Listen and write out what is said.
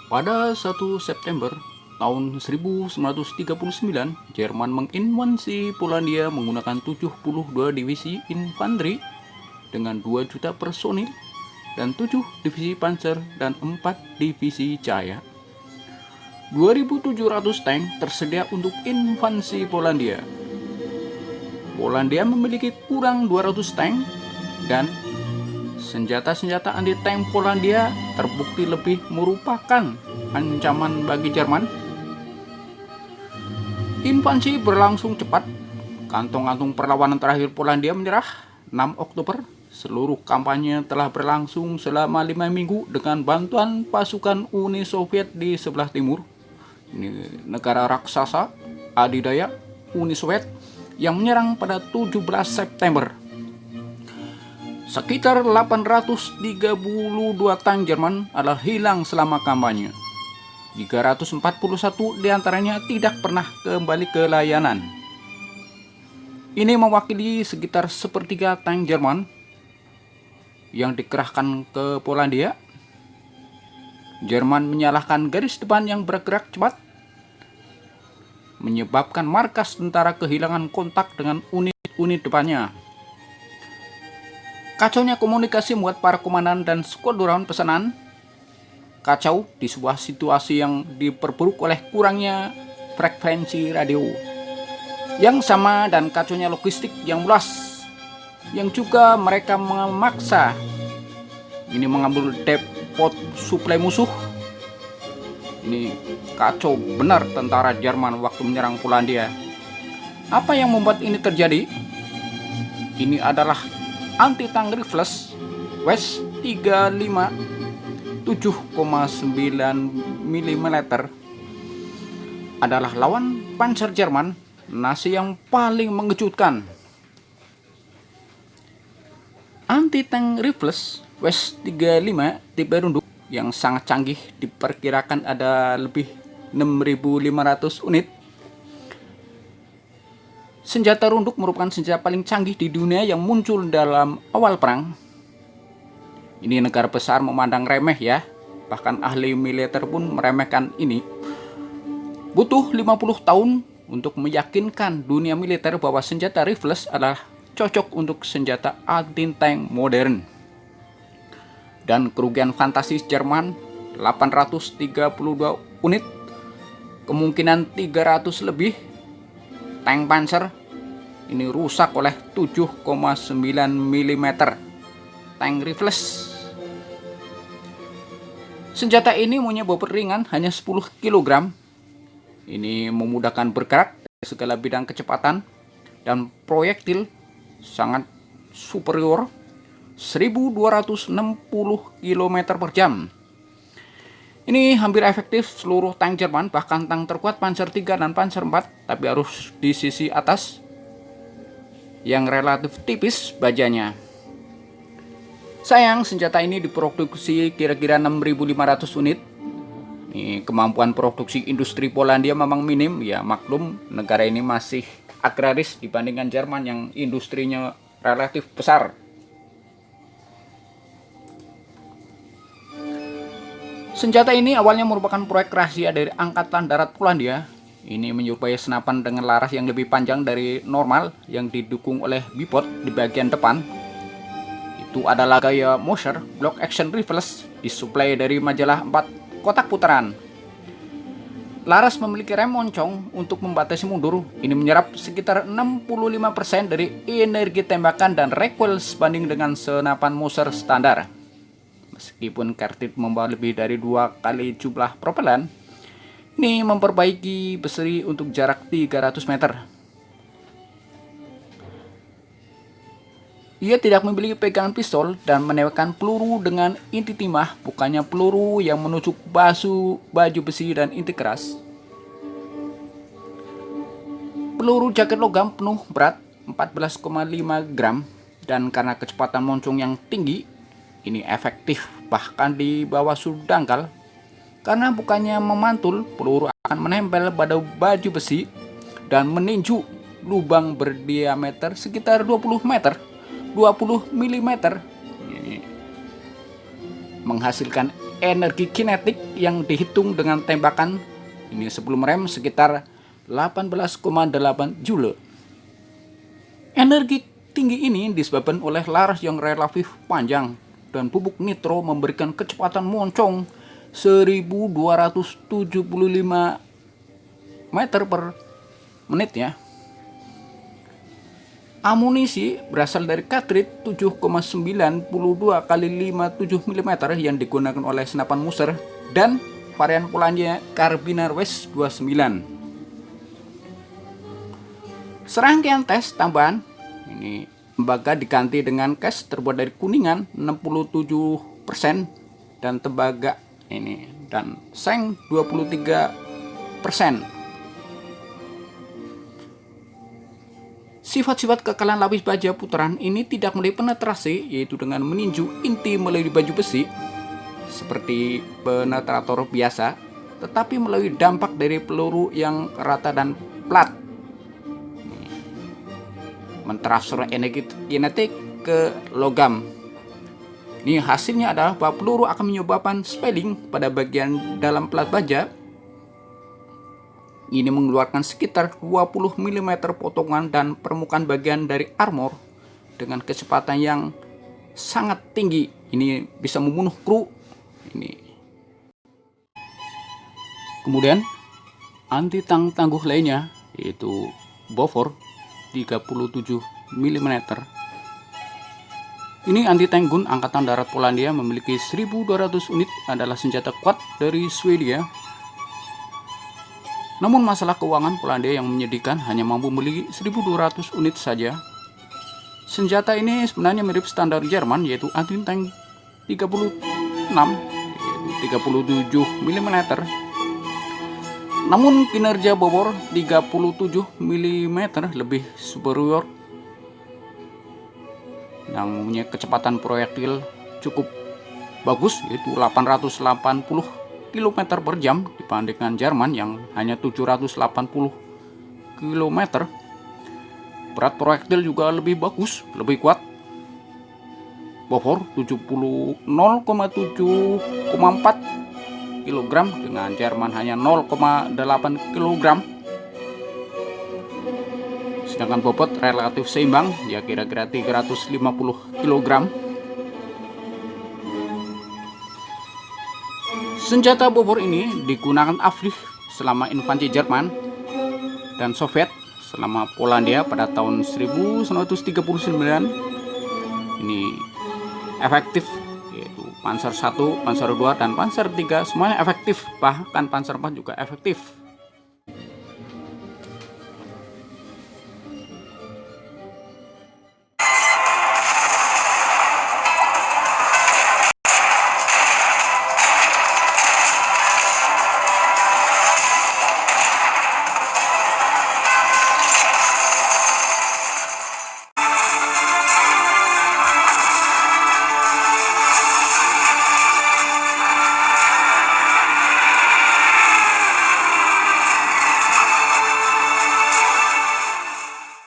Pada 1 September tahun 1939, Jerman menginvasi Polandia menggunakan 72 divisi infanteri dengan 2 juta personil dan 7 divisi panzer dan 4 divisi cahaya. 2.700 tank tersedia untuk invasi Polandia. Polandia memiliki kurang 200 tank dan senjata-senjata anti-tank Polandia terbukti lebih merupakan ancaman bagi Jerman. Invasi berlangsung cepat. Kantong-kantong perlawanan terakhir Polandia menyerah 6 Oktober. Seluruh kampanye telah berlangsung selama 5 minggu dengan bantuan pasukan Uni Soviet di sebelah timur. Ini negara raksasa adidaya Uni Soviet yang menyerang pada 17 September. Sekitar 832 tank Jerman adalah hilang selama kampanye. 341 diantaranya tidak pernah kembali ke layanan. Ini mewakili sekitar sepertiga tank Jerman yang dikerahkan ke Polandia. Jerman menyalahkan garis depan yang bergerak cepat, menyebabkan markas tentara kehilangan kontak dengan unit-unit depannya. Kacaunya komunikasi membuat para komandan dan skuadron pesanan kacau di sebuah situasi yang diperburuk oleh kurangnya frekuensi radio yang sama dan kacaunya logistik yang luas, yang juga mereka memaksa ini mengambil depot suplai musuh. Ini kacau benar tentara Jerman waktu menyerang Polandia. Apa yang membuat ini terjadi? Ini adalah anti-tank rifles West 35 7,9 mm adalah lawan panzer Jerman, nasi yang paling mengejutkan. Anti-tank rifles West 35 tipe runduk yang sangat canggih, diperkirakan ada lebih 6.500 unit. Senjata runduk merupakan senjata paling canggih di dunia yang muncul dalam awal perang. Ini negara besar memandang remeh ya, bahkan ahli militer pun meremehkan ini. Butuh 50 tahun untuk meyakinkan dunia militer bahwa senjata rifles adalah cocok untuk senjata anti-tank modern. Dan kerugian fantastis Jerman 832 unit, kemungkinan 300 lebih tank panzer ini rusak oleh 7,9 mm tank rifles. Senjata ini punya bobot ringan hanya 10 kg. Ini memudahkan bergerak dari segala bidang kecepatan dan proyektil sangat superior 1260 km per jam. Ini hampir efektif seluruh tank Jerman, bahkan tank terkuat Panzer III dan Panzer IV, tapi harus di sisi atas yang relatif tipis bajanya. Sayang, senjata ini diproduksi kira-kira 6.500 unit. Ini kemampuan produksi industri Polandia memang minim, ya maklum negara ini masih agraris dibandingkan Jerman yang industrinya relatif besar. Senjata ini awalnya merupakan proyek rahasia dari Angkatan Darat Polandia. Ini menyerupai senapan dengan laras yang lebih panjang dari normal yang didukung oleh bipod di bagian depan. Itu adalah gaya Mosher Block Action Rifles, disuplai dari majalah 4 kotak putaran. Laras memiliki rem moncong untuk membatasi mundur. Ini menyerap sekitar 65% dari energi tembakan dan recoil sebanding dengan senapan Mosher standar. Meskipun kartrid membawa lebih dari 2 kali jumlah propellan, ini memperbaiki beseri untuk jarak 300 meter. Ia tidak memiliki pegangan pistol dan menembakkan peluru dengan inti timah, bukannya peluru yang menusuk baju besi dan inti keras. Peluru jaket logam penuh berat 14,5 gram dan karena kecepatan moncong yang tinggi, ini efektif bahkan di bawah suhu dangkal. Karena bukannya memantul, peluru akan menempel pada baju besi dan meninju lubang berdiameter sekitar 20 mm, menghasilkan energi kinetik yang dihitung dengan tembakan ini sebelum rem sekitar 18,8 joule. Energi tinggi ini disebabkan oleh laras yang relatif panjang dan bubuk nitro memberikan kecepatan moncong 1275 meter per menit ya. Amunisi berasal dari cartridge 7,92 kali 57 mm yang digunakan oleh senapan Mauser dan varian Polandia Karabiner West 29. Serangkaian tes tambahan ini tembaga diganti dengan case terbuat dari kuningan 67% dan tembaga ini dan seng 23%. Sifat-sifat kekalahan lapis baja putaran ini tidak melalui penetrasi, yaitu dengan meninju inti melalui baju besi seperti penetrator biasa, tetapi melalui dampak dari peluru yang rata dan plat. Mentransfer energi kinetik ke logam. Ini hasilnya adalah bahwa peluru akan menyebabkan spelling pada bagian dalam plat baja. Ini mengeluarkan sekitar 20 mm potongan dan permukaan bagian dari armor dengan kecepatan yang sangat tinggi. Ini bisa membunuh kru. Ini. Kemudian anti tank tangguh lainnya yaitu Bofors 37 mm. Ini anti tank gun angkatan darat Polandia memiliki 1200 unit, adalah senjata kuat dari Swedia. Namun masalah keuangan Polandia yang menyedihkan hanya mampu membeli 1200 unit saja. Senjata ini sebenarnya mirip standar Jerman yaitu anti-tank 36 yaitu 37 mm. Namun kinerja bobor 37 mm lebih superior yang mempunyai kecepatan proyektil cukup bagus yaitu 880 km per jam dibandingkan Jerman yang hanya 780 km. Berat proyektil juga lebih bagus, lebih kuat. Bofors 0,7,4 kg dengan Jerman hanya 0,8 kg. Sedangkan bobot relatif seimbang, ya kira-kira 350 kg. Senjata bobor ini digunakan aktif selama invasi Jerman dan Soviet selama Polandia pada tahun 1939. Ini efektif, yaitu Panzer I, Panzer II, dan Panzer III semuanya efektif, bahkan Panzer IV juga efektif.